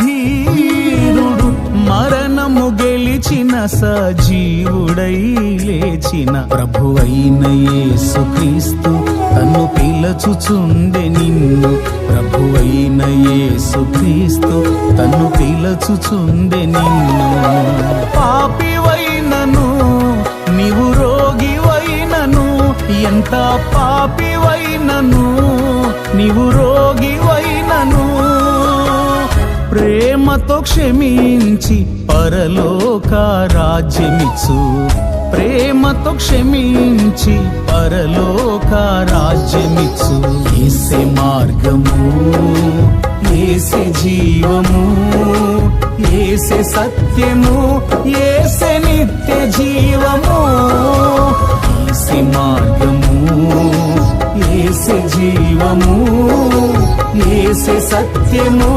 ధీరుడు, మరణము గెలిచిన సజీవుడై లేచిన ప్రభువైన యేసుక్రీస్తు తన్ను పిలచుచుండె నిన్ను. ప్రభువైన యేసుక్రీస్తు తన్ను పిలచుచుండె నిన్ను. పాపివైనను నీవు రోగివైనను, ఎంత పాపివైనను నీవు రోగివైనను, ప్రేమతో క్షమించి పరలోక రాజ్యమిచ్చు. ప్రేమతో క్షమించి పరలోక రాజ్యమిచ్చు. యేసే మార్గము, యేసే జీవము, యేసే సత్యము, యేసే నిత్య జీవము. యేసే మార్గము, యేసే జీవము, యేసే సత్యము,